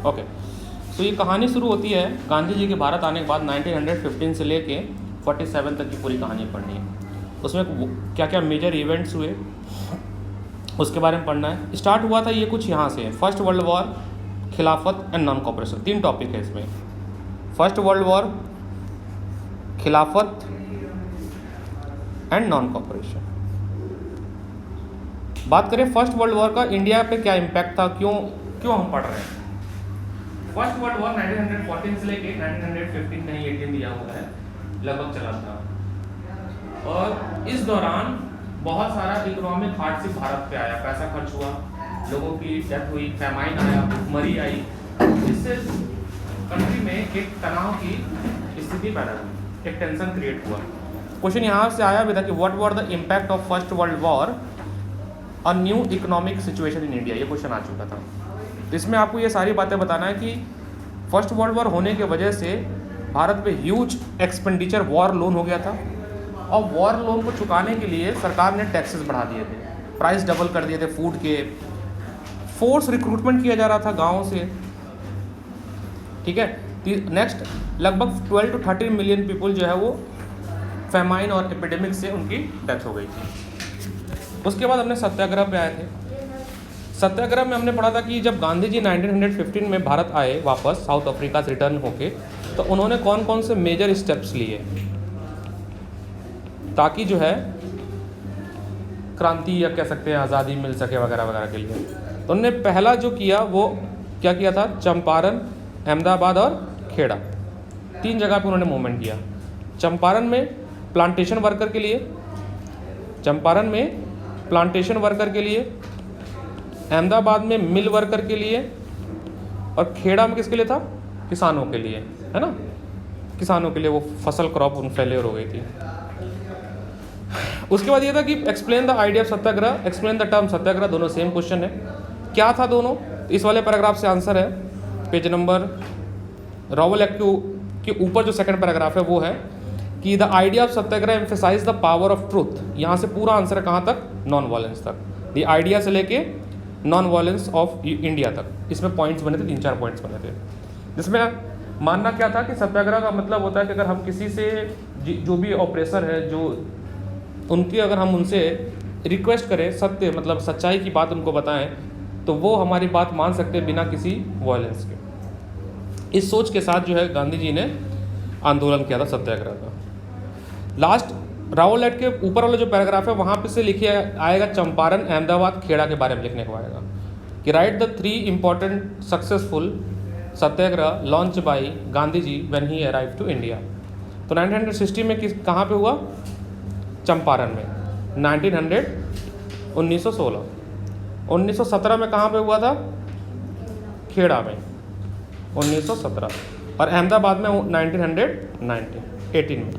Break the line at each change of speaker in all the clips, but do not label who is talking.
Okay, तो ये कहानी शुरू होती है गांधी जी के भारत आने के बाद 1915 से लेके 47 तक की पूरी कहानी पढ़नी है। उसमें क्या क्या मेजर इवेंट्स हुए उसके बारे में पढ़ना है। स्टार्ट हुआ था ये कुछ यहाँ से, फर्स्ट वर्ल्ड वॉर, खिलाफत एंड नॉन कॉपरेशन, 3 टॉपिक है इसमें। फर्स्ट वर्ल्ड वॉर, खिलाफत एंड नॉन कॉपरेशन। बात करें फर्स्ट वर्ल्ड वॉर का, इंडिया पे क्या इम्पैक्ट था, क्यों हम पढ़ रहे हैं। फर्स्ट वर्ल्ड वॉर 1914 से लेके 1915 कहीं 18 दिया हुआ है, लगभग चला था। और इस दौरान बहुत सारा इकोनॉमिक हार्डशिप भारत पे आया, पैसा खर्च हुआ, लोगों की डेथ हुई, फैमाइन आया, भुखमरी आई, जिससे कंट्री में एक तनाव की स्थिति पैदा हुई, एक टेंशन क्रिएट हुआ। क्वेश्चन यहाँ से आया भी था कि what were the impact of first world war on new economic situation in India, ये क्वेश्चन आ चुका था। तो इसमें आपको ये सारी बातें बताना है कि फर्स्ट वर्ल्ड वॉर होने की वजह से भारत पे ह्यूज एक्सपेंडिचर वॉर लोन हो गया था, और वॉर लोन को चुकाने के लिए सरकार ने टैक्सेस बढ़ा दिए थे, प्राइस डबल कर दिए थे फूड के, फोर्स रिक्रूटमेंट किया जा रहा था गाँव से, ठीक है। नेक्स्ट लगभग 12 to 13 मिलियन पीपल जो है वो फैमाइन और एपिडेमिक से उनकी डेथ हो गई थी। उसके बाद हमने सत्याग्रह पे आए थे। सत्याग्रह में हमने पढ़ा था कि जब गांधी जी 1915 में भारत आए वापस साउथ अफ्रीका से रिटर्न होके, तो उन्होंने कौन कौन से मेजर स्टेप्स लिए ताकि जो है क्रांति या कह सकते हैं आज़ादी मिल सके वगैरह वगैरह के लिए। तो उन्होंने पहला जो किया वो क्या किया था, चंपारण, अहमदाबाद और खेड़ा, 3 जगह पे उन्होंने मूवमेंट किया। चंपारण में प्लांटेशन वर्कर के लिए, अहमदाबाद में मिल वर्कर के लिए, और खेड़ा में किसके लिए था, किसानों के लिए, है ना, किसानों के लिए, वो फसल क्रॉप उन फेलियर हो गई थी। उसके बाद ये था कि explain the idea of satyagraha, explain the term satyagraha, दोनों सेम क्वेश्चन है। क्या था दोनों, इस वाले पैराग्राफ से आंसर है, पेज नंबर रॉवल एक्ट के ऊपर जो सेकंड पैराग्राफ है वो है कि the idea of satyagraha emphasize the power of truth. यहाँ से पूरा आंसर है कहाँ तक, नॉन वायलेंस तक, द आइडिया से लेके नॉन वायलेंस ऑफ इंडिया तक। इसमें पॉइंट्स बने थे, 3-4 पॉइंट्स बने थे, जिसमें मानना क्या था कि सत्याग्रह का मतलब होता है कि अगर हम किसी से जो भी ऑपरेसर है, जो उनकी अगर हम उनसे रिक्वेस्ट करें, सत्य मतलब सच्चाई की बात उनको बताएं, तो वो हमारी बात मान सकते हैं बिना किसी वायलेंस के। इस सोच के साथ जो है गांधी जी ने आंदोलन किया था सत्याग्रह का। लास्ट रावल एक्ट के ऊपर वाला जो पैराग्राफ है वहाँ पे से लिखे आएगा चंपारण, अहमदाबाद, खेड़ा के बारे में लिखने को आएगा कि write the 3 important successful satyagraha launch by Gandhi ji when he arrive to India. तो 1960 में कहाँ पे हुआ, चंपारण में। 1916 1917 में कहाँ पे हुआ था, खेड़ा में 1917, और अहमदाबाद में 1918 में।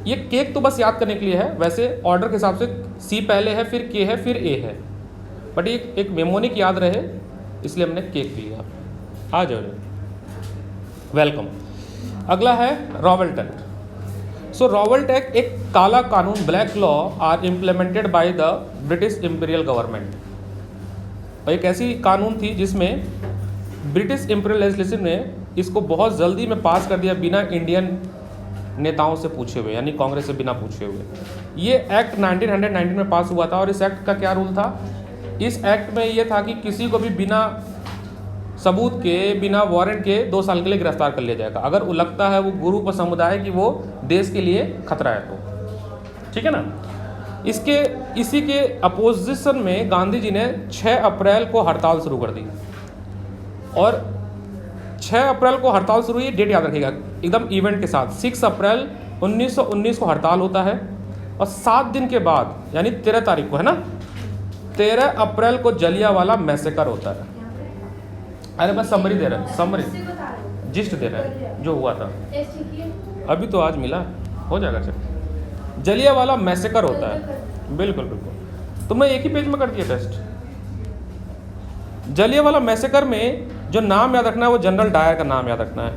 ये केक तो बस याद करने के लिए है, वैसे ऑर्डर के हिसाब से सी पहले है, फिर के है, फिर ए है, बट ये एक मेमोनिक याद रहे इसलिए हमने केक लिया। आ जाओ, वेलकम। अगला है रॉवेल्ट एक्ट। सो रॉवेल्ट एक्ट एक काला कानून, black law are implemented by the British imperial government. और एक ऐसी कानून थी जिसमें ब्रिटिश इम्पीरियल लेजिस्लेशन ने इसको बहुत जल्दी में पास कर दिया बिना इंडियन नेताओं से पूछे हुए, यानी कांग्रेस से बिना पूछे हुए। ये एक्ट 1919 में पास हुआ था, और इस एक्ट का क्या रूल था, इस एक्ट में ये था कि किसी को भी बिना सबूत के, बिना वारंट के 2 साल के लिए गिरफ्तार कर लिया जाएगा, अगर वो लगता है वो ग्रुप और समुदाय की वो देश के लिए खतरा है तो, ठीक है ना। इसी के अपोजिशन में गांधी जी ने 6 अप्रैल को हड़ताल शुरू कर दी, और 6 अप्रैल को हड़ताल शुरू हुई, डेट याद रखिएगा एकदम इवेंट के साथ। 6 अप्रैल 1919 को हड़ताल होता है, और 7 दिन के बाद यानी 13 तारीख को, है ना, 13 अप्रैल को जलियांवाला मैसेकर होता है। अरे बस समरी दे रहा है, समरी जिस्ट दे रहा है जो हुआ था, अभी तो आज मिला, हो जाएगा। चल, जलियांवाला मैसेकर होता है, बिल्कुल बिल्कुल, तुमने एक ही पेज में कर दिया टेस्ट। जलियांवाला मैसेकर में जो नाम याद रखना है वो जनरल डायर का नाम याद रखना है।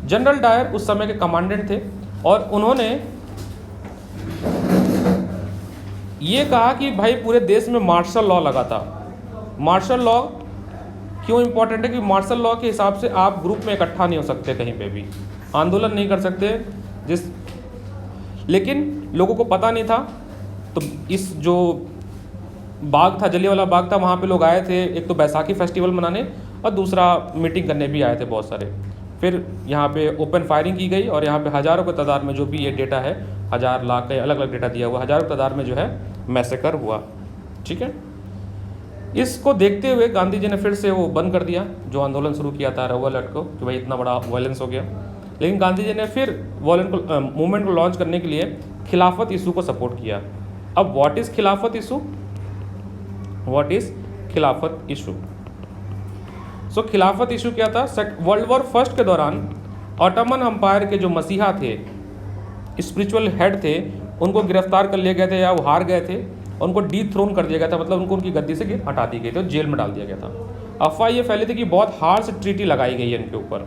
जनरल डायर उस समय के कमांडेंट थे, और उन्होंने ये कहा कि भाई पूरे देश में मार्शल लॉ लगा था। मार्शल लॉ क्यों इंपॉर्टेंट है? कि मार्शल लॉ के हिसाब से आप ग्रुप में इकट्ठा नहीं हो सकते, कहीं पे भी आंदोलन नहीं कर सकते। लेकिन लोगों को पता नहीं था, तो इस जो बाग था, जलियांवाला बाग था, वहाँ पे लोग आए थे, एक तो बैसाखी फेस्टिवल मनाने और दूसरा मीटिंग करने भी आए थे बहुत सारे। फिर यहाँ पे ओपन फायरिंग की गई और यहाँ पे हज़ारों की तादाद में, जो भी ये डेटा है, 1000 लाख का अलग अलग डेटा दिया हुआ, हज़ारों की तादाद में जो है मैसेकर हुआ। ठीक है, इसको देखते हुए गांधी जी ने फिर से वो बंद कर दिया जो आंदोलन शुरू किया था रउआ लट को, कि भाई इतना बड़ा वायलेंस हो गया। लेकिन गांधी जी ने फिर मूवमेंट को लॉन्च करने के लिए खिलाफत इशू को सपोर्ट किया। अब व्हाट इज़ खिलाफत इशू? व्हाट इज़ खिलाफत इशू? सो खिलाफत इशू क्या था? वर्ल्ड वॉर फर्स्ट के दौरान ऑटोमन अम्पायर के जो मसीहा थे, स्पिरिचुअल हेड थे, उनको गिरफ्तार कर लिए गए थे या वो हार गए थे, उनको डीथ्रोन कर दिया गया था, मतलब उनको उनकी गद्दी से हटा दी गई थी और जेल में डाल दिया गया था। अफवाह ये फैली थी कि बहुत हार्श ट्रीटी लगाई गई है इनके ऊपर।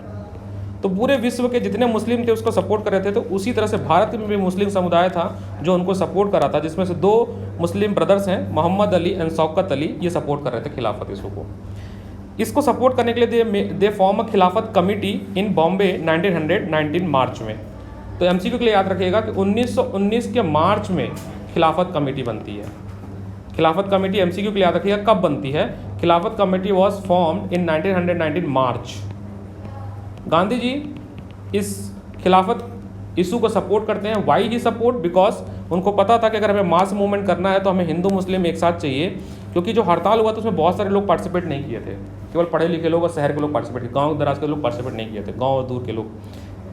तो पूरे विश्व के जितने मुस्लिम थे उसको सपोर्ट कर रहे थे, तो उसी तरह से भारत में भी मुस्लिम समुदाय था जो उनको सपोर्ट कर रहा था, जिसमें से 2 मुस्लिम ब्रदर्स हैं, मोहम्मद अली एंड शौकत अली, ये सपोर्ट कर रहे थे खिलाफत इशू को। इसको सपोर्ट करने के लिए दे फॉर्म अ खिलाफत कमेटी इन बॉम्बे 1919 मार्च में। तो एमसीक्यू के लिए याद रखिएगा कि 1919 के मार्च में खिलाफत कमेटी बनती है। खिलाफत कमेटी एमसीक्यू के लिए याद रखिएगा कब बनती है? खिलाफत कमेटी वॉज फॉर्म्ड इन 1919 मार्च। गांधी जी इस खिलाफत इशू को सपोर्ट करते हैं। Why he support? बिकॉज उनको पता था कि अगर हमें मास मूवमेंट करना है तो हमें हिंदू मुस्लिम एक साथ चाहिए, क्योंकि जो हड़ताल हुआ था उसमें बहुत सारे लोग पार्टिसिपेट नहीं किए थे, केवल पढ़े लिखे लोग और शहर के लोग पार्टिसिपेट किए, गाँव दराज के लोग पार्टिसिपेट नहीं किए थे, गाँव और दूर के लोग।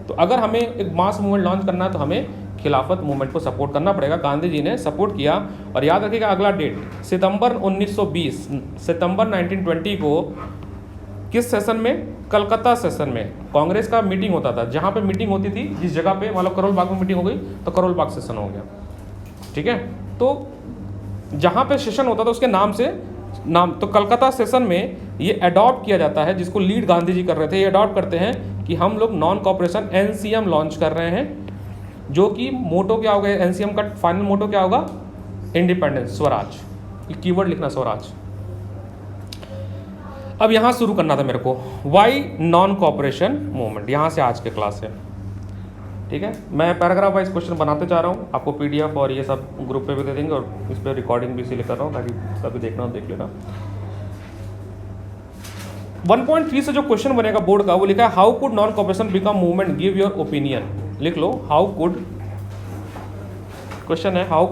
तो अगर हमें एक मास मूवमेंट लॉन्च करना है तो हमें खिलाफत मूवमेंट को सपोर्ट करना पड़ेगा। गांधी जी ने सपोर्ट किया। और याद रखिएगा अगला डेट सितंबर 1920, सितंबर 1920 को किस सेशन में? कलकत्ता सेशन में कांग्रेस का मीटिंग होता था। जहाँ पे मीटिंग होती थी जिस जगह पे, मतलब करोल बाग में मीटिंग हो गई तो करोल बाग सेशन हो गया। ठीक है, तो जहाँ पे सेशन होता था उसके नाम से तो कलकत्ता सेशन में ये अडॉप्ट किया जाता है, जिसको लीड गांधी जी कर रहे थे। ये अडॉप्ट करते हैं कि हम लोग नॉन कॉपरेशन NCM लॉन्च कर रहे हैं, जो कि मोटो क्या होगा? NCM का फाइनल मोटो क्या होगा? इंडिपेंडेंस, स्वराज। ये कीवर्ड लिखना, स्वराज। अब यहाँ शुरू करना था मेरे को, वाई नॉन कॉपरेशन मूवमेंट, यहाँ से आज के क्लास है। ठीक है, मैं पैराग्राफ वाइज क्वेश्चन बनाते जा रहा हूँ, आपको PDF और ये सब ग्रुप पे भी दे देंगे, और इस पर रिकॉर्डिंग भी इसीलिए कर रहा हूँ ताकि सभी देखना हो देख लेना। 1.3 से जो क्वेश्चन बनेगा बोर्ड का, वो लिखा है how could non cooperation become movement, give your opinion. लिख लो, हाउ कुड, क्वेश्चन है how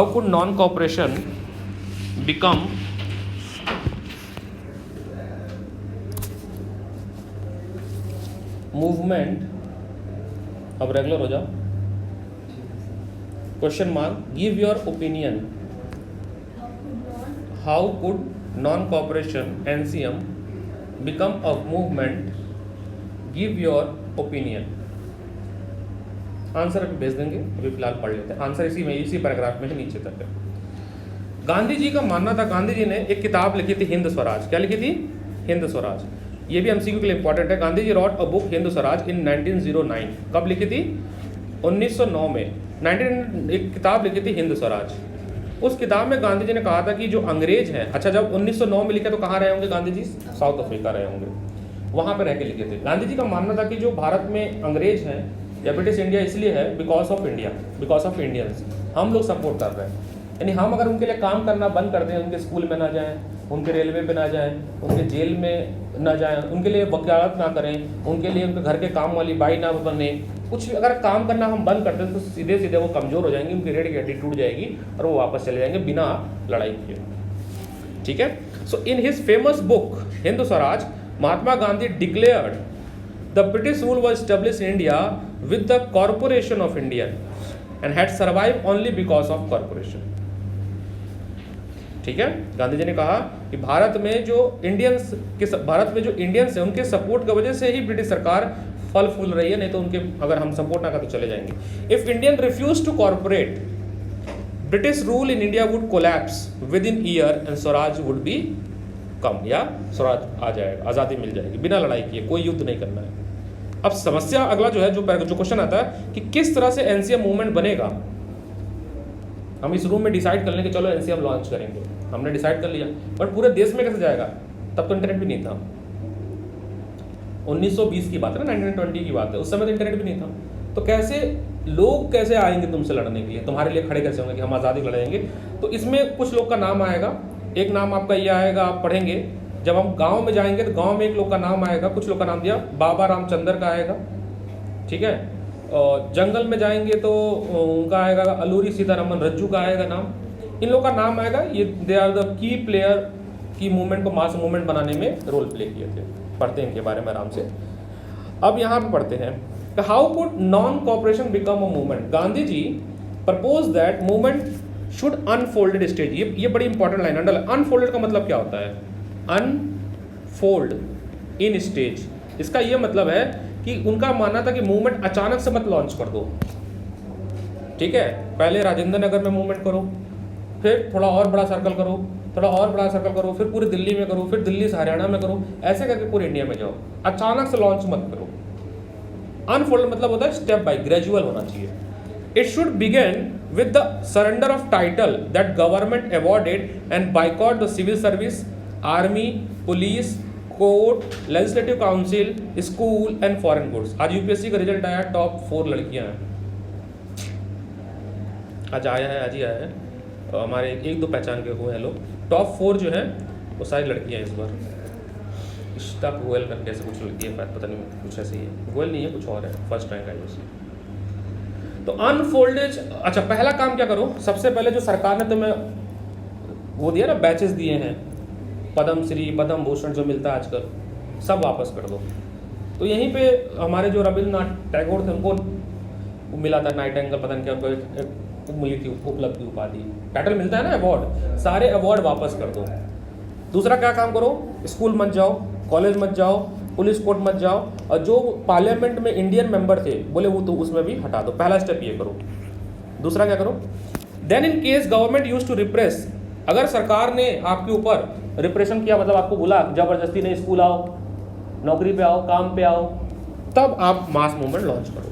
could non cooperation become movement. अब रेगुलर हो जाओ। Question mark, give your opinion, how could non corporation NCM become a movement, give your opinion. Answer अभी भेज देंगे, अभी फिलहाल पढ़ लेते हैं। आंसर इसी पैराग्राफ में से नीचे तक है। गांधी जी का मानना था, गांधी जी ने एक किताब लिखी थी हिंद स्वराज। क्या लिखी थी? हिंद स्वराज। ये भी MCQ के लिए इंपॉर्टेंट है। Gandhi ji wrote a book Hind Swaraj in 1909। कब लिखी थी? 1909 में। एक किताब लिखी थी हिंद स्वराज। उस किताब में गांधी जी ने कहा था कि जो अंग्रेज हैं, अच्छा जब 1909 में लिखे तो कहाँ रहे होंगे गांधी जी? साउथ अफ्रीका रहे होंगे, वहाँ पर रह के लिखे थे। गांधी जी का मानना था कि जो भारत में अंग्रेज हैं या ब्रिटिश इंडिया इसलिए है because of India, because of Indians. हम लोग सपोर्ट कर रहे हैं, यानी हम अगर उनके लिए काम करना बंद कर दें, उनके स्कूल में ना जाएं, उनके रेलवे पे ना जाएं, उनके जेल में ना जाएं, उनके लिए वकालत ना करें, उनके लिए उनके घर के काम वाली बाई ना बने, कुछ अगर काम करना हम बंद कर दें तो सीधे सीधे वो कमज़ोर हो जाएंगे, उनकी रीढ़ की हड्डी टूट जाएगी और वो वापस चले जाएंगे बिना लड़ाई किए। ठीक है, so in his famous book Hind Swaraj, Mahatma Gandhi declared the British rule was established in India with the corporation of India and had survived only because of corporation। ठीक है, गांधी जी ने कहा कि भारत में जो इंडियंस है उनके सपोर्ट की वजह से ही ब्रिटिश सरकार फल फूल रही है, नहीं तो उनके अगर हम सपोर्ट ना कर तो चले जाएंगे। If Indian refuse to corporate, British rule in India would collapse within year and Swaraj would become, या स्वराज आ जाएगा, आज़ादी मिल जाएगी बिना लड़ाई किए, कोई युद्ध नहीं करना है। अब समस्या अगला जो है, जो क्वेश्चन आता है कि किस तरह से NCM मूवमेंट बनेगा। हम इस रूम में डिसाइड कर लें कि चलो एनसीएम लॉन्च करेंगे, हमने डिसाइड कर लिया, बट पूरे देश में कैसे जाएगा? तब तो इंटरनेट भी नहीं था। 1920 की बात है ना, 1920 की बात है, उस समय तो इंटरनेट भी नहीं था। तो कैसे लोग कैसे आएंगे तुमसे लड़ने के लिए, तुम्हारे लिए खड़े कैसे होंगे कि हम आज़ादी लड़ेंगे? तो इसमें कुछ लोग का नाम आएगा। एक नाम आपका ये आएगा, आप पढ़ेंगे जब हम गांव में जाएंगे तो गांव में एक लोग का नाम आएगा, कुछ लोग का नाम दिया बाबा रामचंद्र का आएगा, ठीक है। और जंगल में जाएंगे तो उनका आएगा अलूरी सीतारमन रज्जू का आएगा नाम। इन लोगों का नाम आएगा, ये they are the key player की मूवमेंट को मास मूवमेंट बनाने में रोल प्ले किए थे। पढ़ते हैं इनके बारे में आराम से। अब यहाँ पे पढ़ते हैं, how could non cooperation become a movement? Gandhi ji propose that movement should unfolded stage. ये बड़ी इंपॉर्टेंट लाइन, अंडरलाइन। अनफोल्डेड का मतलब क्या होता है? Unfold in stage. इसका ये मतलब है कि उनका मानना था कि मूवमेंट अचानक से मत लॉन्च कर दो, ठीक है। पहले राजेंद्र नगर में मूवमेंट करो, फिर थोड़ा और बड़ा सर्कल करो, थोड़ा और बड़ा सर्कल करो, फिर पूरी दिल्ली में करो, फिर दिल्ली से हरियाणा में करो, ऐसे करके पूरे इंडिया में जाओ। अचानक से लॉन्च मत करो। अनफोल्ड मतलब होता है स्टेप बाय, ग्रेजुअल होना चाहिए। It should begin with the surrender of title that government awarded and boycott the civil service, army, police, court, legislative council, school and foreign goods। आज यूपीएससी का result आया, top 4 लड़कियां हैं, आज आया है, आज ही आया है। तो हमारे एक दो पहचान के हुए हैं लोग। टॉप 4 जो है वो सारी लड़कियां हैं इस बार। इश्ता गोयल करके ऐसे कुछ लड़की है, पता नहीं कुछ ऐसे ही है, गोयल नहीं है कुछ और है, फर्स्ट रैंक आई उसकी। तो अनफोल्डेज, अच्छा पहला काम क्या करो? सबसे पहले जो सरकार ने तुम्हें वो दिया ना, बैचेस दिए हैं, पद्म श्री पद्म भूषण जो मिलता है आजकल, सब वापस कर दो। तो यहीं पे हमारे जो रविन्द्रनाथ टैगोर थे उनको वो मिला था, नाइटिंगेल पता नहीं क्या उनको मिली थी उपलब्धि उपाधि, टाइटल मिलता है ना, अवार्ड, सारे अवार्ड वापस कर दो। दूसरा क्या काम करो? स्कूल मत जाओ, कॉलेज मत जाओ, पुलिस कोर्ट मत जाओ, और जो पार्लियामेंट में इंडियन मेंबर थे बोले वो तो उसमें भी हटा दो। पहला स्टेप ये करो। दूसरा क्या करो? Then in case government use to repress, अगर सरकार ने आपके ऊपर रिप्रेशन किया, मतलब आपको बोला जबरदस्ती नहीं स्कूल आओ, नौकरी पे आओ, काम पे आओ, तब आप मास मूवमेंट लॉन्च करो।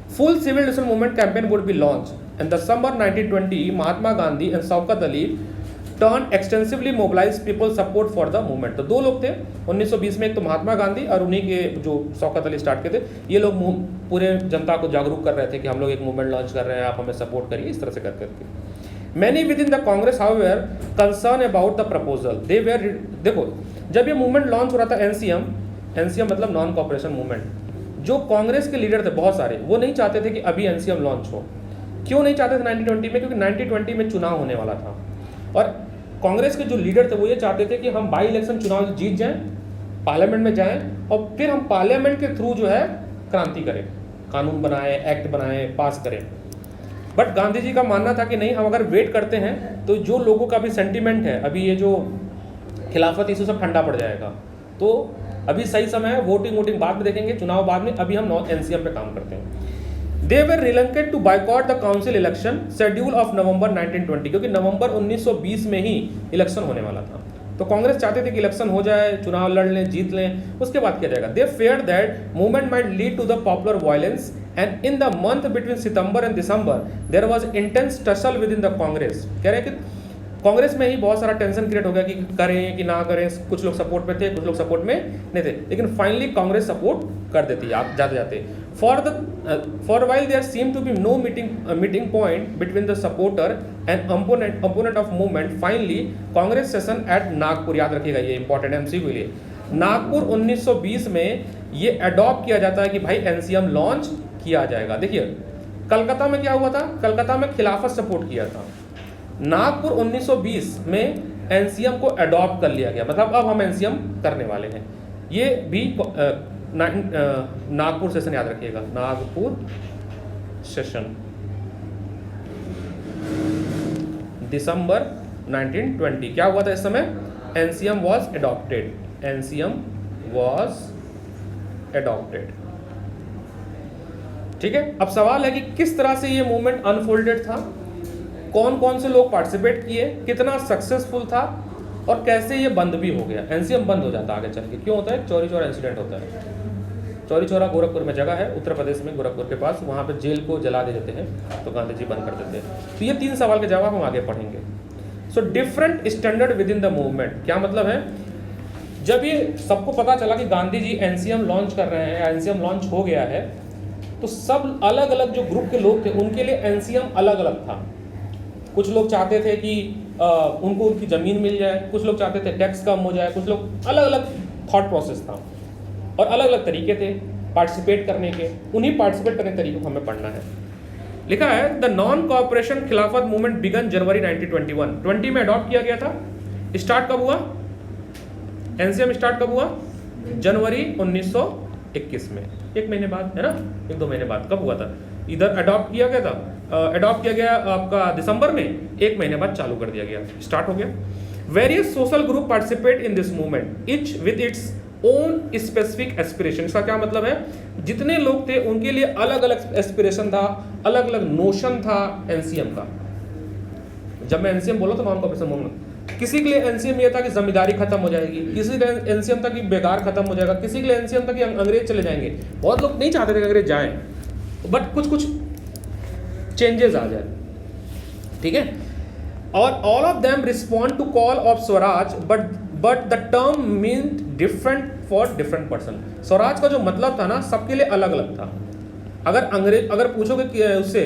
Full civil disobedience movement campaign would be launch in December 1920। Mahatma Gandhi and Shaukat Ali turn extensively mobilize people support for the movement. तो दो लोग थे 1920 में, एक तो महात्मा गांधी और उन्हीं के जो शौकत अली स्टार्ट के थे। ये लोग पूरे जनता को जागरूक कर रहे थे कि हम लोग एक मूवमेंट लॉन्च कर रहे हैं, आप हमें सपोर्ट करिए, इस तरह से कर करके। Many within the Congress however concern about the proposal they were. देखो जब ये मूवमेंट लॉन्च हो रहा था, एनसीएम मतलब नॉन कॉपरेशन मूवमेंट, जो कांग्रेस के लीडर थे बहुत सारे, वो नहीं चाहते थे कि अभी एनसीएम लॉन्च हो। क्यों नहीं चाहते थे 1920 में? क्योंकि 1920 में चुनाव होने वाला था, और कांग्रेस के जो लीडर थे वो ये चाहते थे कि हम बाई इलेक्शन चुनाव जीत जाएं, पार्लियामेंट में जाएं, और फिर हम पार्लियामेंट के थ्रू जो है क्रांति करें, कानून बनाएं, एक्ट बनाएं, पास करें। बट गांधी जी का मानना था कि नहीं, हम अगर वेट करते हैं तो जो लोगों का भी सेंटीमेंट है, अभी ये जो खिलाफत इशू सब ठंडा पड़ जाएगा, तो अभी सही समय है, वोटिंग बाद में देखेंगे, चुनाव बाद में, अभी हम एनसीएम पे काम करते हैं। They were reluctant to boycott the council election schedule of November 1920, क्योंकि नवंबर 1920 में ही इलेक्शन होने वाला था। तो कांग्रेस चाहते थे कि इलेक्शन हो जाए, चुनाव लड़ लें, जीत लें, उसके बाद किया जाएगा। They feared that movement might lead to the popular violence, and in the month between September and December there was intense tussle within the Congress। कह रहे हैं कि कांग्रेस में ही बहुत सारा टेंशन क्रिएट हो गया कि करें कि ना करें, कुछ लोग सपोर्ट पे थे, कुछ लोग सपोर्ट में नहीं थे, लेकिन फाइनली कांग्रेस सपोर्ट कर देती आप जाते जाते। For while there seem to be no meeting point between the supporter and opponent of movement, finally Congress session at Nagpur. याद रखिएगा, ये इंपॉर्टेंट एमसीक्यू के लिए। नागपुर 1920 में ये अडॉप्ट किया जाता है कि भाई एनसीएम लॉन्च किया जाएगा। देखिए कलकत्ता में क्या हुआ था, कलकत्ता में खिलाफत सपोर्ट किया था। नागपुर 1920 में एनसीएम को अडॉप्ट कर लिया गया, मतलब अब हम एनसीएम करने वाले हैं। ये भी नागपुर सेशन याद रखिएगा, नागपुर सेशन दिसंबर 1920। क्या हुआ था इस समय? NCM was adopted, NCM was adopted. ठीक है, अब सवाल है कि किस तरह से ये मूवमेंट अनफोल्डेड था, कौन कौन से लोग पार्टिसिपेट किए, कितना सक्सेसफुल था, और कैसे ये बंद भी हो गया। एनसीएम बंद हो जाता आगे चल के, क्यों होता है? चोरी इंसिडेंट होता है, चौरी चौरा गोरखपुर में जगह है, उत्तर प्रदेश में गोरखपुर के पास, वहाँ पे जेल को जला दे देते हैं तो गांधी जी बंद कर देते हैं। तो ये 3 सवाल के जवाब हम आगे पढ़ेंगे। So different standard with in the movement, क्या मतलब है, जब ये सबको पता चला कि गांधी जी एनसीएम लॉन्च कर रहे हैं, एनसीएम लॉन्च हो गया है, तो सब अलग अलग जो ग्रुप के लोग थे उनके लिए एनसीएम अलग अलग था। कुछ लोग चाहते थे कि उनको उनकी ज़मीन मिल जाए, कुछ लोग चाहते थे टैक्स कम हो जाए, कुछ लोग अलग अलग थॉट प्रोसेस था और अलग अलग तरीके थे पार्टिसिपेट करने के। उन्हीं पार्टिसिपेट करने के तरीकों को हमें पढ़ना है। लिखा है द नॉन कोऑपरेशन खिलाफत मूवमेंट बिगन जनवरी 1921। 20 में अडॉप्ट किया गया था। स्टार्ट कब हुआ, एनसीएम स्टार्ट कब हुआ, जनवरी 1921 में, 1 महीने बाद है ना, 1-2 महीने बाद कब हुआ था। इधर अडॉप्ट किया गया था, अडॉप्ट किया गया आपका दिसंबर में, 1 महीने बाद चालू कर दिया गया, स्टार्ट हो गया। Various social group participate in this movement etch with its own specific aspiration. इसका क्या मतलब है, जितने लोग थे उनके लिए अलग अलग एस्पिरेशन था, अलग अलग नोशन था एनसीएम का। जब मैं एनसीएम बोला तो नॉन कोऑपरेशन मूवमेंट, किसी के लिए एनसीएम ये था कि जमींदारी खत्म हो जाएगी, किसी के लिए एनसीएम था कि बेकार खत्म हो जाएगा, किसी के लिए एनसीएम था कि अंग्रेज चले जाएंगे। बहुत लोग नहीं चाहते थे कि अंग्रेज जाएं, बट कुछ कुछ चेंजेस आ जाए, ठीक है। और all of them respond to call of swaraj, but the term mean different for different person. Swaraj का जो मतलब था ना सबके लिए अलग अलग था। अगर पूछोगे कि उससे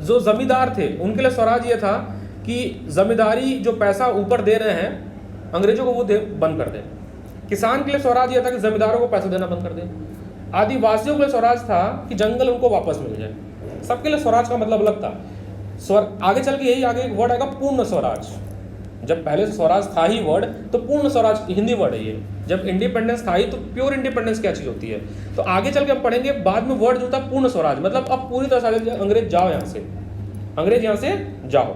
जो जमींदार थे उनके लिए स्वराज ये था कि जमींदारी जो पैसा ऊपर दे रहे हैं अंग्रेजों को वो बंद कर दें। किसान के लिए स्वराज ये था कि जमींदारों को पैसा देना बंद कर दें। आदिवासियों के लिए स्वराज था कि जंगल उनको वापस मिल जाए। सबके लिए स्वराज का मतलब अलग था। आगे चल के यही आगे एक वर्ड आएगा पूर्ण स्वराज। जब पहले से स्वराज था ही वर्ड, तो पूर्ण स्वराज हिंदी वर्ड है ये। जब इंडिपेंडेंस था ही तो प्योर इंडिपेंडेंस क्या चीज़ होती है, तो आगे चल के हम पढ़ेंगे बाद में वर्ड जो था पूर्ण स्वराज, मतलब अब पूरी तरह से अंग्रेज जाओ यहाँ से, अंग्रेज यहाँ से जाओ।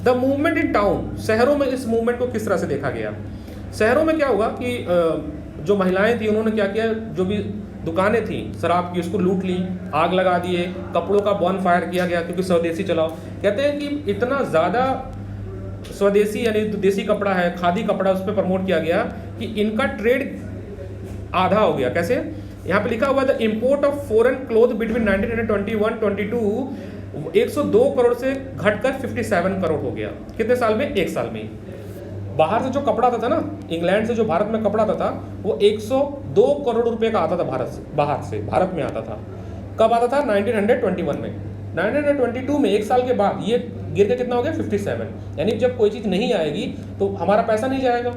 द मूवमेंट इन टाउन, शहरों में इस मूवमेंट को किस तरह से देखा गया। शहरों में क्या हुआ कि जो महिलाएं थी उन्होंने क्या किया, जो भी दुकानें थी शराब की उसको लूट ली, आग लगा दिए, कपड़ों का बॉन फायर किया गया क्योंकि स्वदेशी चलाओ। कहते हैं कि इतना ज़्यादा स्वदेशी यानी देसी कपड़ा है, खादी कपड़ा, उस पर प्रमोट किया गया कि इनका ट्रेड आधा हो गया। कैसे, यहाँ पे लिखा हुआ the import of foreign cloth between 1921-22 102 crore से घटकर 57 करोड़ हो गया। कितने साल में, 1 साल में ही। बाहर से जो कपड़ा आता था ना, इंग्लैंड से जो भारत में कपड़ा आता था वो 102 करोड़ रुपए का आता था भारत से, बाहर से भारत में आता था। कब आता था, 1921 में। 1922 में 1 साल के बाद ये गिर के कितना हो गया, 57। यानी जब कोई चीज़ नहीं आएगी तो हमारा पैसा नहीं जाएगा,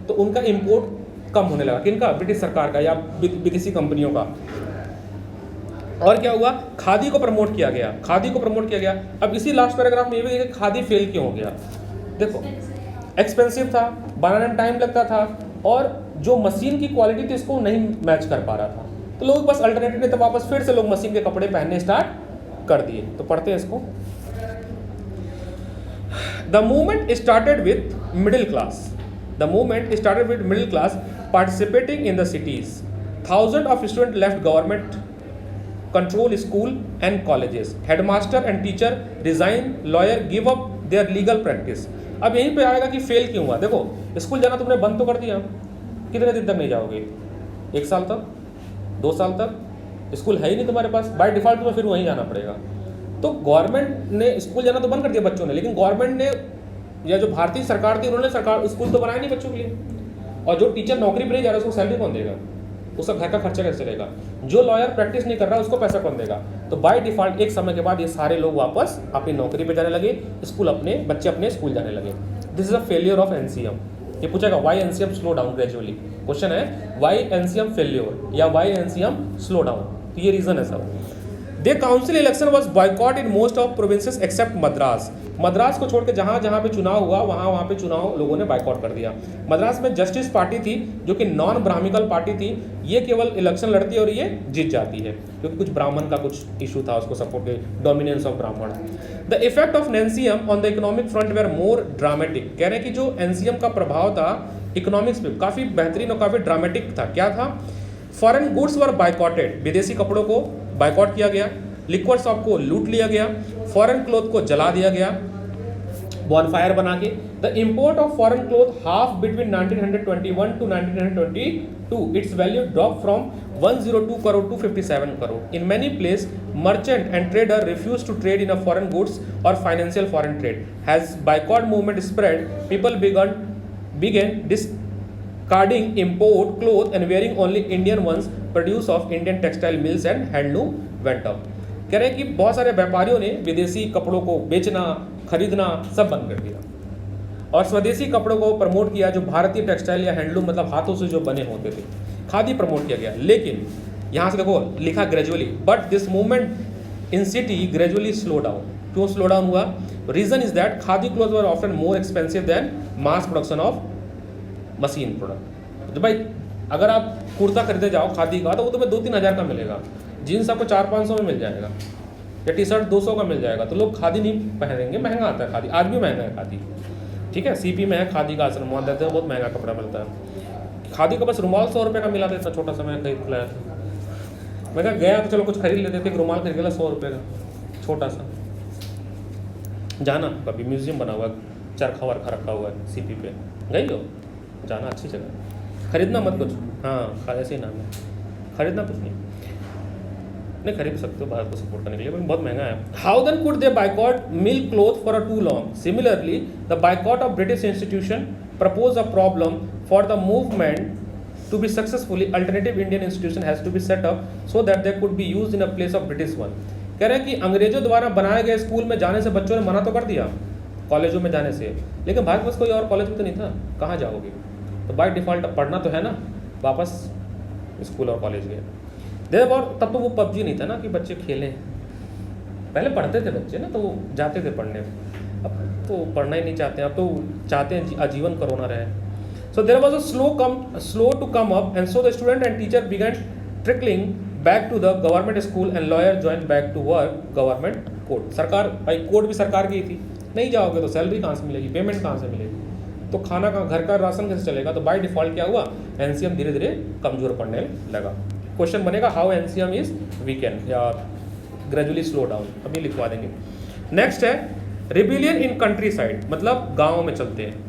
तो उनका इम्पोर्ट कम होने लगा। किनका, ब्रिटिश सरकार का या विदेशी कंपनियों का। और क्या हुआ, खादी को प्रमोट किया गया, खादी को प्रमोट किया गया। अब इसी लास्ट पैराग्राफ में ये भी देखिए खादी फेल क्यों हो गया। देखो एक्सपेंसिव था, बनाने में टाइम लगता था, और जो मशीन की क्वालिटी थी इसको नहीं मैच कर पा रहा था, तो लोग बस अल्टरनेटिव नहीं, तो वापस फिर से लोग मशीन के कपड़े पहनने स्टार्ट कर दिए। तो पढ़ते हैं इसको। The movement started with middle class, the movement started with middle class participating in the cities. Thousand of student left government control school and colleges, headmaster and teacher resign, lawyer give up their legal practice. अब यहीं पे आएगा कि fail क्यों हुआ। देखो school जाना तुमने बंद तो कर दिया, कितने दिन तक नहीं जाओगे, 1 साल तक, 2 साल तक स्कूल है ही नहीं तुम्हारे पास, बाय डिफॉल्ट तुम्हें फिर वहीं जाना पड़ेगा। तो गवर्नमेंट ने स्कूल जाना तो बंद कर दिया बच्चों ने, लेकिन गवर्नमेंट ने या जो भारतीय सरकार थी उन्होंने सरकार स्कूल तो बनाया नहीं बच्चों के लिए। और जो टीचर नौकरी पर नहीं जा रहा है उसको सैलरी कौन देगा, उसका घर का खर्चा कैसे चलेगा, जो लॉयर प्रैक्टिस नहीं कर रहा उसको पैसा कौन देगा। तो बाय डिफॉल्ट एक समय के बाद ये सारे लोग वापस अपनी नौकरी पे जाने लगे, स्कूल अपने बच्चे अपने स्कूल जाने लगे। This is a failure of NCM. ये पूछेगा why NCM slow down gradually, question है व्हाई एनसीएम फेलियर या व्हाई एनसीएम स्लो डाउन, तो ये रीजन है सब। The council election was boycott in most of provinces except Madras. Madras को छोड़ के जहाँ जहाँ पे चुनाव हुआ वहाँ पे चुनाव लोगों ने बाइकआउट कर दिया। मद्रास में जस्टिस पार्टी थी जो कि नॉन ब्राह्मिकल पार्टी थी, ये केवल इलेक्शन लड़ती है और ये जीत जाती है क्योंकि कुछ ब्राह्मण का कुछ इशू था, उसको सपोर्ट के डोमिनेंस ऑफ ब्राह्मण। The effect of NCM on the economic front were more dramatic. कह रहे हैं कि जो एनसीएम का प्रभाव था इकोनॉमिक्स पे काफ़ी बेहतरीन और काफ़ी ड्रामेटिक था। क्या था, फॉरेन गुड्स वर बाइकॉटेड, विदेशी कपड़ों को बाइकआउट किया गया, लिक्विड शॉप को लूट लिया गया, फॉरेन क्लोथ को जला दिया गया, बॉनफायर बना के। The import of foreign cloth half between 1921 to 1922 its value drop from 102 crore to 57 crore. In many place merchant and trader refuse to trade in a foreign goods और financial foreign trade has boycott movement spread people began discarding import cloth and wearing only Indian ones produced of Indian textile mills and handloom went up। कह रहे हैं कि बहुत सारे व्यापारियों ने विदेशी कपड़ों को बेचना खरीदना सब बंद कर दिया और स्वदेशी कपड़ों को प्रमोट किया, जो भारतीय टेक्सटाइल या हैंडलूम मतलब हाथों से जो बने होते थे, खादी प्रमोट किया गया। लेकिन यहाँ से देखो लिखा gradually, but this movement in city gradually slow down. क्यों स्लो डाउन हुआ? Reason is that khadi cloth were often more expensive than mass production of machine product. तो भाई अगर आप कुर्ता खरीदे जाओ खादी का तो वो तुम्हें 2-3 हज़ार का मिलेगा, जीन्स आपको 400-500 में मिल जाएगा, या टी शर्ट 200 का मिल जाएगा। तो लोग खादी नहीं पहनेंगे, महंगा आता है खादी, आज भी महंगा है खादी। ठीक है, सीपी में है खादी का आश्रम, वहाँ देते हैं, बहुत महंगा कपड़ा मिलता है। खादी का बस रुमाल 100 रुपये का मिला था, इतना छोटा सा मैं खरीद लाया था। मैं कहा गया तो चलो कुछ खरीद लेते थे, एक रुमाल खरीद लिया 100 रुपये का छोटा सा। जाना कभी म्यूजियम बना हुआ है, चरखा वरखा रखा हुआ है सीपी पे, गई हो? जाना अच्छी जगह, खरीदना मत कुछ। हाँ ऐसे ही नाम है, खरीदना कुछ नहीं खरीद सकते हो भारत को सपोर्ट करने के लिए, बहुत महंगा है। How then could they boycott mill cloth for a too long? Similarly the boycott of British institution propose a problem for the movement to be successfully alternative Indian institution has to be set up so that they could be used in a place of British one। कह रहे हैं कि अंग्रेजों द्वारा बनाए गए school में जाने से बच्चों ने मना तो कर दिया कॉलेजों में जाने से, लेकिन भारत में कोई और कॉलेज भी तो नहीं था, कहाँ जाओगे? तो बाय डिफ़ॉल्ट अब पढ़ना तो है ना, वापस स्कूल और कॉलेज गए। देव और तब तो वो पबजी नहीं था ना कि बच्चे खेलें, पहले पढ़ते थे बच्चे ना, तो वो जाते थे पढ़ने। अब तो पढ़ना ही नहीं चाहते, अब तो चाहते हैं आजीवन कोरोना रहे। So there was a slow to come up, and so the student and teacher began trickling back to the government school and lawyer joined back to work government court। सरकार भाई कोर्ट भी सरकार की थी, नहीं जाओगे तो सैलरी कहाँ से मिलेगी, पेमेंट कहाँ से मिलेगी, तो खाना कहाँ, घर का राशन कैसे चलेगा? तो बाय डिफ़ॉल्ट क्या हुआ, एनसीएम धीरे धीरे कमज़ोर पड़ने लगा। क्वेश्चन बनेगा हाउ एनसीएम इज वीकेंड या ग्रेजुअली स्लो डाउन, अभी लिखवा देंगे। नेक्स्ट है रिबिलियन इन कंट्री साइड, मतलब गाँव में चलते हैं,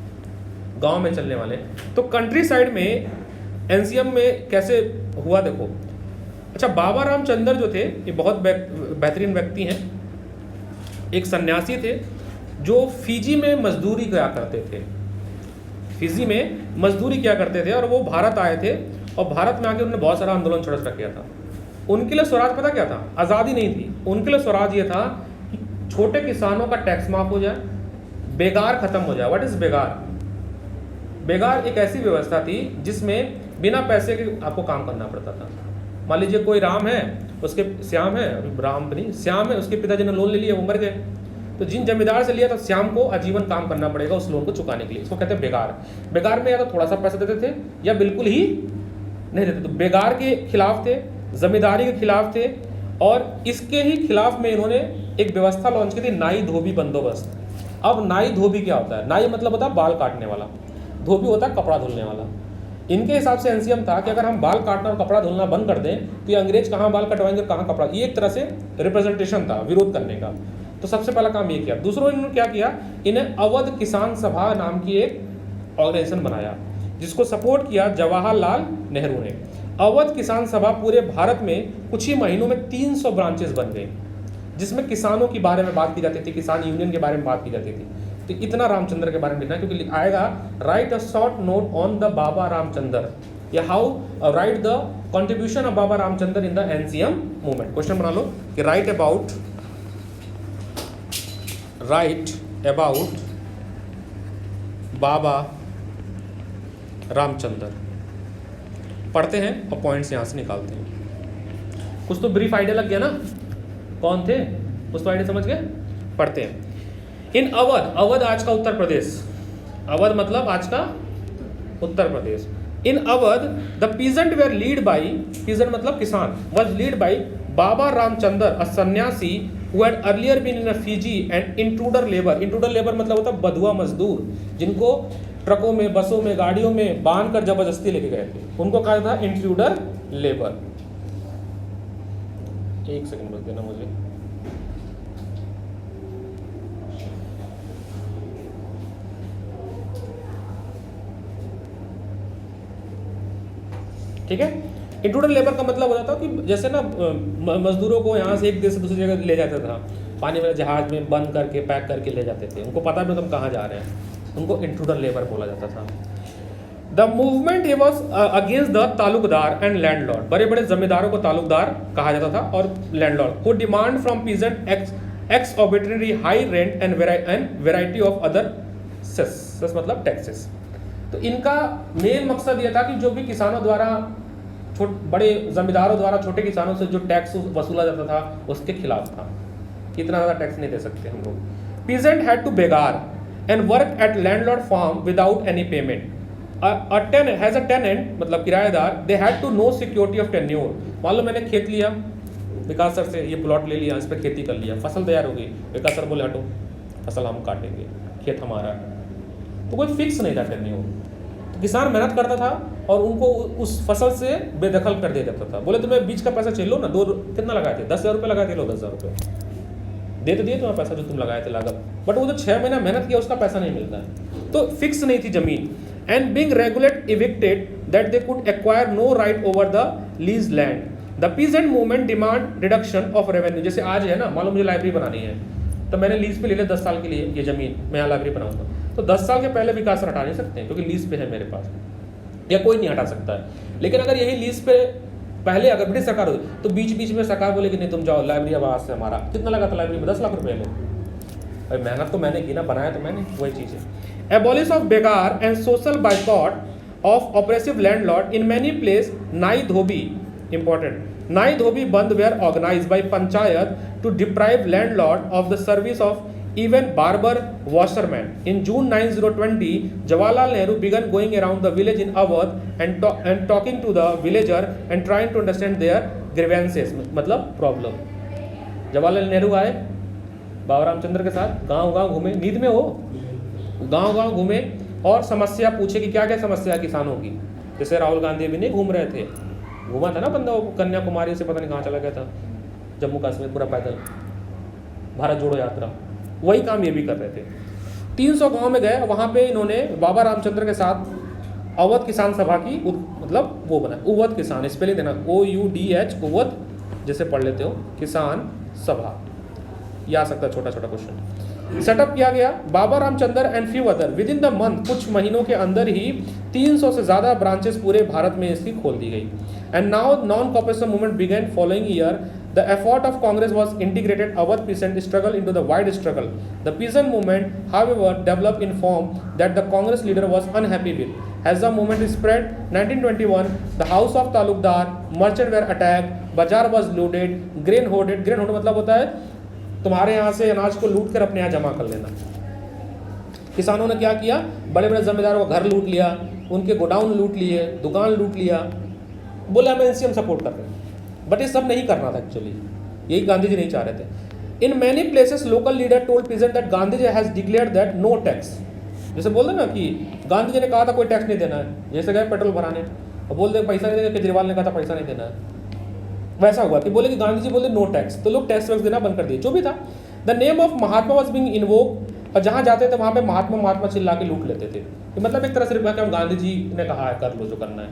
गांव में चलने वाले। तो कंट्री साइड में एनसीएम में कैसे हुआ देखो। अच्छा, बाबा रामचंद्र जो थे ये बहुत बेहतरीन व्यक्ति हैं, एक सन्यासी थे जो फिजी में मजदूरी किया करते थे, फिजी में मजदूरी किया करते थे, और वो भारत आए थे और भारत में आके उन्होंने बहुत सारा आंदोलन छोड़ किया था। उनके लिए स्वराज पता क्या था? आज़ादी नहीं थी, उनके लिए स्वराज ये था कि छोटे किसानों का टैक्स माफ हो जाए, बेगार खत्म हो जाए। What is बेगार? बेगार एक ऐसी व्यवस्था थी जिसमें बिना पैसे के आपको काम करना पड़ता था। मान लीजिए कोई राम है, उसके श्याम है, राम नहीं श्याम है, उसके पिताजी ने लोन ले लिया, वो मर गए, तो जिन जमींदार से लिया था श्याम को आजीवन काम करना पड़ेगा उस लोन को चुकाने के लिए। इसको कहते हैं बेगार। बेगार में या तो थोड़ा सा पैसा देते थे या बिल्कुल ही नहीं देते। तो बेगार के खिलाफ थे, जमींदारी के खिलाफ थे, और इसके ही खिलाफ में इन्होंने एक व्यवस्था लॉन्च की थी, नाई धोबी बंदोबस्त। अब नाई धोबी क्या होता है? नाई मतलब होता है बाल काटने वाला, धोबी होता है कपड़ा धुलने वाला। इनके हिसाब से एनसीएम था कि अगर हम बाल काटना और कपड़ा धुलना बंद कर दें तो ये अंग्रेज कहाँ बाल कटवाएंगे और कहाँ कपड़ा, ये एक तरह से रिप्रेजेंटेशन था विरोध करने का। तो सबसे पहला काम ये किया। दूसरों इन्होंने क्या किया, इन्हें अवध किसान सभा नाम की एक ऑर्गेनाइजेशन बनाया जिसको सपोर्ट किया जवाहरलाल नेहरू ने। अवध किसान सभा पूरे भारत में कुछ ही महीनों में 300 ब्रांचेस बन गई, जिसमें किसानों के बारे में बात की जाती थी, किसान यूनियन के बारे में बात की जाती थी। तो इतना रामचंद्र के बारे में लिखना है, क्योंकि आएगा write a short note on the Baba Ramchandra, या how write the contribution of Baba Ramchandra in the NCM movement. Question बना लो कि राइट अबाउट बाबा रामचंद्र। पढ़ते हैं और पॉइंट्स यहाँ से निकालते हैं। कुछ तो ब्रीफ आइडिया लग गया ना, कौन थे कुछ तो आइडिया समझ गए। पढ़ते हैं। इन अवध, अवध आज का उत्तर प्रदेश, अवध मतलब आज का Uttar Pradesh. In Awadh the peasant were lead by, peasant मतलब किसान, was lead by Baba Ramchandra, a sannyasi who had earlier been in Fiji and intruder labour. Intruder labour मतलब होता है बधुआ मजदूर, जिनको ट्रकों में, बसों में, गाड़ियों में बांध कर जबरदस्ती लेके गए थे, उनको कहा था इंट्रूडर लेबर। एक सेकंड बस देना मुझे। ठीक है। इंट्रूडर लेबर का मतलब होता था कि जैसे ना मजदूरों को यहाँ से एक देश से दूसरी जगह ले जाता था, पानी वाले जहाज में बंद करके पैक करके ले जाते थे, उनको पता भी तुम कहाँ जा रहे हैं, उनको इंट्रूडर लेबर बोला जाता था। The movement he was against the Talukdar and landlord, बड़े बड़े जमींदारों को तालुकदार कहा जाता था और लैंडलॉर्ड को demand from peasant exorbitantly high rent and variety of other cess मतलब टैक्सेस। तो इनका मेन मकसद यह था कि जो भी किसानों द्वारा बड़े जमींदारों द्वारा छोटे किसानों से जो टैक्स वसूला जाता था उसके खिलाफ था, इतना ज़्यादा टैक्स नहीं दे सकते हम लोग। Peasant had to begar and work at landlord farm without any payment. Has a tenant मतलब किराएदार, they had to no security of tenure. मान लो मैंने खेत लिया विकास सर से, ये प्लॉट ले लिया, इस पर खेती कर लिया, फसल तैयार हो गई, विकास सर बोले हटो फसल हम काटेंगे, खेत हमारा, तो कोई फिक्स नहीं था टेन्योर। तो किसान मेहनत करता था और उनको उस फसल से बेदखल कर दिया जाता था। बोले तुम्हें बीज का पैसा चाहिए लो ना, कितना लगाए थे 10,000 रुपये लगाए थे, लो 10,000 रुपये दे तो दिए तुम्हारा पैसा जो तुम लगाए थे लागत, बट वो जो 6 महीना मेहनत किया उसका पैसा नहीं मिलता है। तो फिक्स नहीं थी जमीन। And being regularly evicted that they could acquire no right over the lease land. The peasant movement demand reduction of revenue. जैसे आज है ना, मान लो मुझे लाइब्रेरी बनानी है तो मैंने लीज पे ले लिया 10 साल के लिए ये जमीन, मैं यहाँ लाइब्रेरी बनाऊंगा, तो 10 साल के पहले विकास हटा नहीं सकते क्योंकि लीज पे है मेरे पास, या कोई नहीं हटा सकता है। लेकिन अगर यही लीज पे पहले अगर ब्रिटिश सरकार होती तो बीच बीच में सरकार बोले कि नहीं तुम जाओ लाइब्रेरी आवास से, हमारा कितना लगा था लाइब्रेरी में 10 लाख रुपए लो, भाई मेहनत तो मैंने की ना, बनाया तो मैंने, वही चीज़ है। Abolish of begar and social boycott of oppressive landlord in many place. नाई धोबी इंपॉर्टेंट, नाई धोबी बंद were organise by panchayat to deprive landlord of the service of even barber washerman. In June 9020, Jawaharlal Nehru began going around the village in Awadh and talking to the villager and trying to understand their grievances, मतलब problem। Jawaharlal Nehru आए बाबा रामचंद्र के साथ, गांव गांव घूमे, नींद में हो, गांव गांव घूमे और समस्या पूछे कि क्या क्या समस्या है किसानों की। जैसे राहुल गांधी भी नहीं घूम रहे थे, घूमा था ना बंदा, कन्याकुमारी से पता नहीं कहाँ चला गया था, जम्मू कश्मीर पूरा पैदल, भारत जोड़ो यात्रा, वही काम ये भी कर रहे थे। 300 गांव में गए, वहाँ पे इन्होंने बाबा रामचंद्र के साथ अवध किसान सभा की मतलब वो बना, उवध किसान, स्पेलिंग देना OUDH, उवध जैसे पढ़ लेते हो, किसान सभा, ये आ सकता है छोटा छोटा क्वेश्चन। सेटअप किया गया। Baba Ramchandra and few other within the month, कुछ महीनों के अंदर ही 300 से ज़्यादा ब्रांचेस पूरे भारत में इसकी खोल दी गई। And now non cooperation movement began following year. The effort of Congress was integrated Awadh peasant struggle into the wide struggle. The peasant movement, however, developed in form that the Congress leader was unhappy with. As the movement spread, 1921, the house of Talukdar, merchants were attacked, bazaar was looted, grain hoarded. Grain hoarded मतलब होता है तुम्हारे यहाँ से अनाज को लूट कर अपने यहाँ जमा कर लेना। किसानों ने क्या किया, बड़े बड़े जमींदारों का घर लूट लिया, उनके गोडाउन लूट लिए, दुकान लूट लिया, बोले हमें इनसे हम सपोर्ट कर रहे हैं, बट ये सब नहीं करना था एक्चुअली, यही गांधी जी नहीं चाह रहे थे। In many places local leader told peasant that Gandhi ji has declared that no tax. जैसे बोल दे ना कि गांधी जी ने कहा था कोई टैक्स नहीं देना है, जैसे गए पेट्रोल भराने और बोल दे पैसा नहीं देंगे, केजरीवाल ने कहा था पैसा नहीं देना है, वैसा हुआ कि बोले कि गांधी जी बोले नो टैक्स, तो लोग टैक्स वैक्स देना बंद कर दिए, जो भी था। The name of Mahatma was being invoked, और जहाँ जाते थे वहाँ पे महात्मा महात्मा चिल्ला के लूट लेते थे, मतलब एक तरह से कि हम गांधी जी ने कहा है कर लो जो करना है,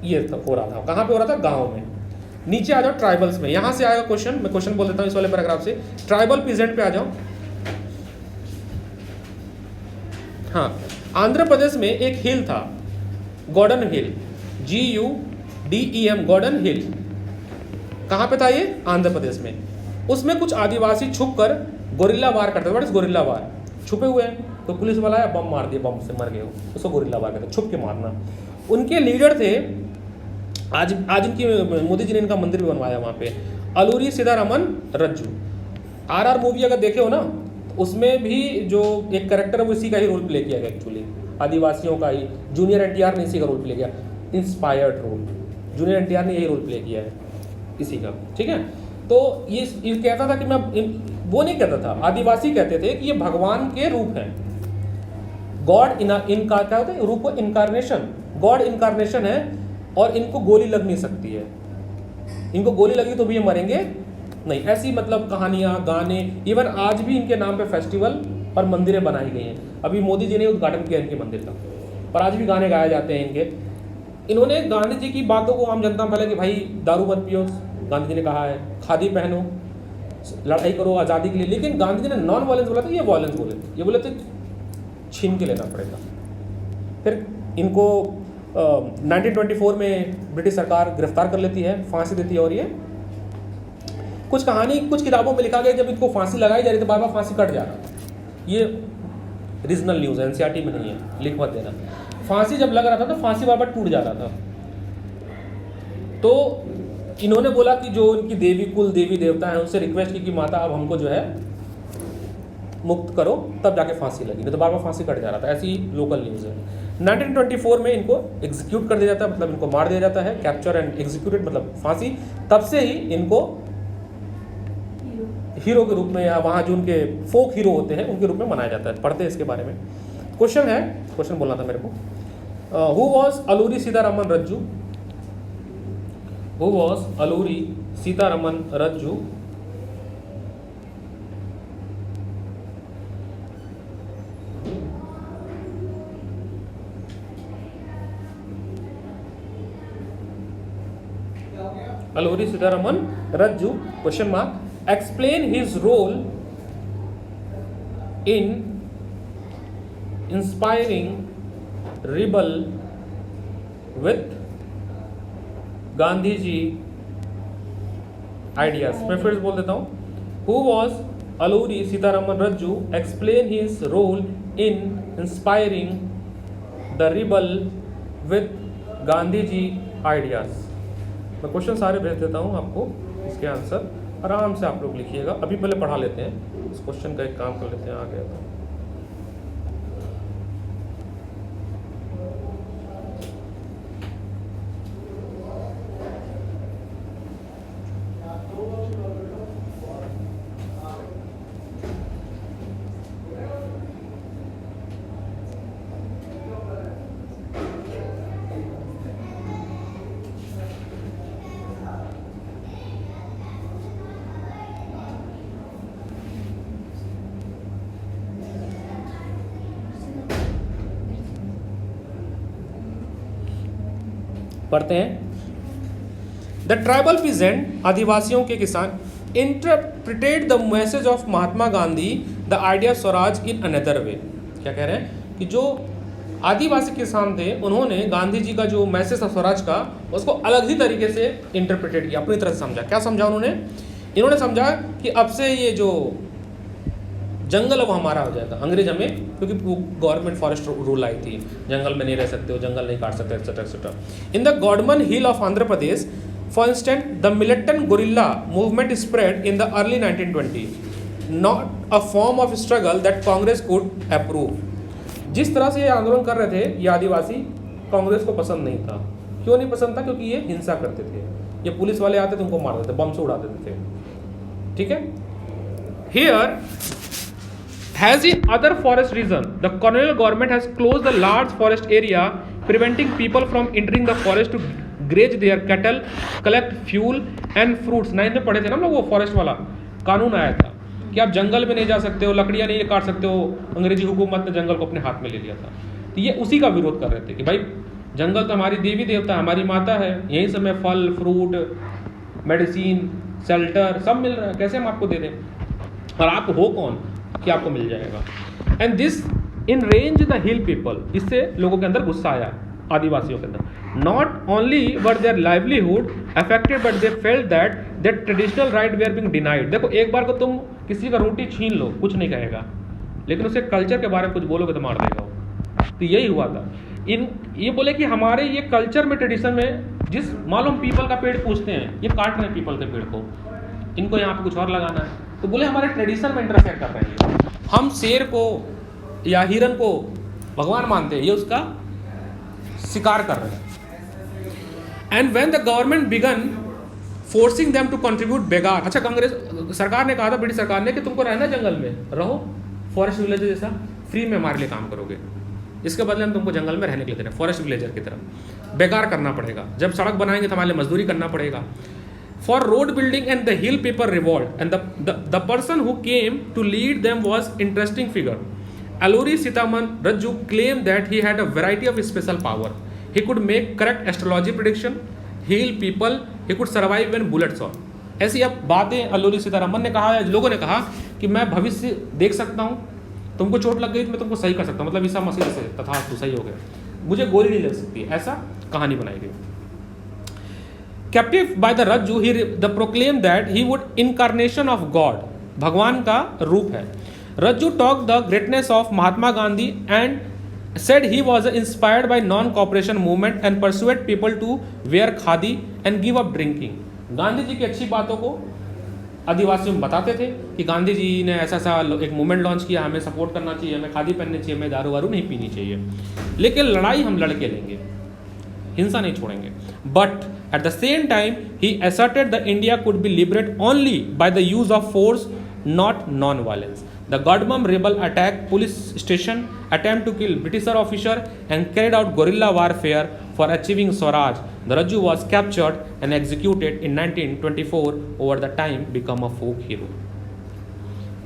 ये हो रहा था। कहाँ पे हो रहा था, गाँव में। नीचे आ जाओ ट्राइबल्स में, यहां से आएगा क्वेश्चन, मैं क्वेश्चन बोल देता हूं इस वाले पैराग्राफ से। ट्राइबल पीजेंट पे आ जाओ। हाँ, आंध्र प्रदेश में एक हिल था गॉर्डन हिल, GUDEM, गॉर्डन हिल। कहां पे था ये, आंध्र प्रदेश में। उसमें कुछ आदिवासी छुप कर गोरिल्ला वार करते थे। व्हाट इज गोरिल्ला वार, छुपे हुए हैं तो पुलिस वाला आया बम मार दिया, बम से मर गए हो, उसको गोरिल्ला वार कहते, छुप के मारना। उनके लीडर थे, आज इनकी मोदी जी ने इनका मंदिर भी बनवाया वहाँ पे, अलूरी सीतारमन रज्जू। RR मूवी अगर देखे हो ना, उसमें भी जो एक कैरेक्टर है वो इसी का ही रोल प्ले किया गया एक्चुअली, आदिवासियों का ही। जूनियर NTR ने इसी का रोल प्ले किया, इंस्पायर्ड रोल, जूनियर NTR ने यही रोल प्ले किया है इसी का, ठीक है। तो ये कहता था कि मैं वो नहीं कहता था, आदिवासी कहते थे कि ये भगवान के रूप हैं, गॉड इनका क्या होता है रूप, इनकारनेशन, गॉड इनकारनेशन है, और इनको गोली लग नहीं सकती है, इनको गोली लगी तो भी ये मरेंगे नहीं, ऐसी मतलब कहानियाँ, गाने। इवन आज भी इनके नाम पे फेस्टिवल और मंदिरें बनाई गई हैं। अभी मोदी जी ने उद्घाटन किया इनके मंदिर का, पर आज भी गाने गाए जाते हैं इनके। इन्होंने गांधी जी की बातों को आम जनता में फैला कि भाई दारू मत पियो, गांधी जी ने कहा है, खादी पहनो, लड़ाई करो आज़ादी के लिए। लेकिन गांधी जी ने नॉन वायलेंस बोला था, ये वायलेंस बोले थे, ये बोले थे छीन के लेना पड़ेगा। फिर इनको 1924 में ब्रिटिश सरकार गिरफ्तार कर लेती है, फांसी देती है। और ये कुछ कहानी कुछ किताबों में लिखा गया, जब इनको फांसी लगाई जा रही थी बार बार फांसी कट जा रहा था। ये रीजनल न्यूज़ है, NCERT में नहीं है, लिख मत देना। फांसी जब लग रहा था तो फांसी बार बार टूट जाता था। तो इन्होंने बोला कि जो इनकी देवी कुल देवी देवता हैं उनसे रिक्वेस्ट की कि माता अब हमको जो है मुक्त करो, तब जाके फांसी लगी, नहीं तो बार बार फांसी कट जा रहा था। ऐसी लोकल न्यूज़ है। 1924 में इनको एग्जीक्यूट कर दिया जाता है, मतलब इनको मार दिया जाता है, कैप्चर एंड एग्जीक्यूटेड मतलब फांसी। तब से ही इनको हीरो के रूप में, या वहाँ जो उनके फोक हीरो होते हैं उनके रूप में मनाया जाता है। पढ़ते हैं इसके बारे में। क्वेश्चन है, क्वेश्चन बोलना था मेरे को। Who was Alluri Sitaraman Raju? Who was Alluri Sitaraman Raju? Alluri Sitaraman Raju question mark. Explain his role in inspiring rebel with Gandhi ji ideas. मैं फिर से बोल देता हूँ। Who was Alluri Sitaraman Raju? Explain his role in inspiring the rebel with Gandhi ji ideas. मैं क्वेश्चन सारे भेज देता हूँ आपको, इसके आंसर आराम से आप लोग लिखिएगा। अभी पहले पढ़ा लेते हैं इस क्वेश्चन का, एक काम कर लेते हैं। आ गया तो पढ़ते हैं। द ट्राइबल पीजेंट आदिवासियों के किसान interpreted the message of Mahatma Gandhi the idea Swaraj in another way. क्या कह रहे हैं कि जो आदिवासी किसान थे उन्होंने गांधी जी का जो मैसेज था स्वराज का, उसको अलग ही तरीके से इंटरप्रिटेड किया, अपनी तरह से समझा। क्या समझा उन्होंने? इन्होंने समझा कि अब से ये जो जंगल अब हमारा हो जाएगा, अंग्रेज हमें, क्योंकि गवर्नमेंट फॉरेस्ट रूल आई थी, जंगल में नहीं रह सकते हो, जंगल नहीं काट सकते, etcetera etcetera. In the godman hill of Andhra Pradesh for instance the militant guerrilla movement spread in the early 1920, not a form of struggle that Congress could approve. जिस तरह से ये आंदोलन कर रहे थे ये आदिवासी, कांग्रेस को पसंद नहीं था। क्यों नहीं पसंद था? क्योंकि ये हिंसा करते थे, ये पुलिस वाले आते थे उनको मार देते, बम से उड़ा देते थे। ठीक है। Here As in other forest region, the colonial government has closed the large forest area, preventing people from entering the forest to graze their cattle, collect fuel and fruits। 9 में पढ़े थे ना हम लोग, वो फॉरेस्ट वाला कानून आया था कि आप जंगल में नहीं जा सकते हो, लकड़ियाँ नहीं काट सकते हो। अंग्रेजी हुकूमत ने जंगल को अपने हाथ में ले लिया था। तो ये उसी का विरोध कर रहे थे कि भाई जंगल तो हमारी देवी देवता, हमारी माता है, यहीं से हमें फल फ्रूट, मेडिसिन, शेल्टर सब मिल रहा है, कैसे हम आपको दे दें? और आप हो कौन कि आपको मिल जाएगा? And this enraged the hill people. इससे लोगों के अंदर गुस्सा आया, आदिवासियों के अंदर। Not only were their livelihood affected but they felt that their traditional right way are being denied. देखो, एक बार को तुम किसी का रोटी छीन लो, कुछ नहीं कहेगा, लेकिन उसके कल्चर के बारे में कुछ बोलोगे तो मार देगा वो। तो यही हुआ था। ये बोले कि हमारे ये कल्चर में, ट्रेडिशन में, जिस मालूम पीपल का पेड़ पूछते हैं, ये काट रहे हैं पीपल के पेड़ को, इनको यहाँ पे कुछ और लगाना है, तो बोले हमारे ट्रेडिशन में इंटरफेयर कर रहे हैं। हम शेर को या हिरन को भगवान मानते हैं, ये उसका शिकार कर रहे हैं। And when the government began forcing them to contribute begar. अच्छा, कांग्रेस सरकार ने कहा था, ब्रिटिश सरकार ने, कि तुमको रहना जंगल में रहो, फॉरेस्ट विलेजर जैसा फ्री में हमारे लिए काम करोगे, इसके बदले हम तुमको जंगल में रहने के लिए दे रहे हैं, फॉरेस्ट विलेजर की तरह। बेकार करना पड़ेगा, जब सड़क बनाएंगे तो हमारे लिए मजदूरी करना पड़ेगा। For road building and the hill people revolt, and the person who came to lead them was interesting figure. Alluri Sitaman Rajju claimed that he had a variety of special power. He could make correct astrology prediction, heal people, he could survive when bullets on. ऐसी अब बातें अल्लूरी सीतारमन ने कहा, लोगों ने कहा कि मैं भविष्य देख सकता हूँ, तुमको चोट लग गई तो मैं तुमको सही कर सकता हूँ, मतलब ईसा मसीह से तथास्तु सही हो गया, मुझे गोली नहीं लग सकती, ऐसा कहानी बनाई गई। Captive by the Rajju he the proclaim that he would incarnation of god, भगवान का रूप है। Rajju talk the greatness of Mahatma Gandhi and said he was inspired by non-cooperation movement and persuade people to wear khadi and give up drinking। Gandhi ji की अच्छी बातों को आदिवासियों में बताते थे कि गांधी जी ने ऐसा ऐसा एक मूवमेंट लॉन्च किया, हमें सपोर्ट करना चाहिए, हमें खादी पहननी चाहिए, हमें दारू वारू नहीं पीनी चाहिए, लेकिन लड़ाई हम लड़के लेंगे, हिंसा नहीं छोड़ेंगे। But at the same time he asserted the India could be liberate only by the use of force, not non violence. The Gadmam rebel attacked police station, attempt to kill British officer and carried out guerrilla warfare for achieving Swaraj. The Rajju was captured and executed in 1924, over the time become a folk hero।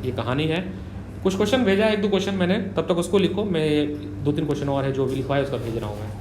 ये कहानी है। कुछ question भेजा है, 1-2 question मैंने, तब तक उसको लिखो, मैं 2-3 क्वेश्चन और है जो भी लिखवाया उसका भेज रहा हूँ मैं।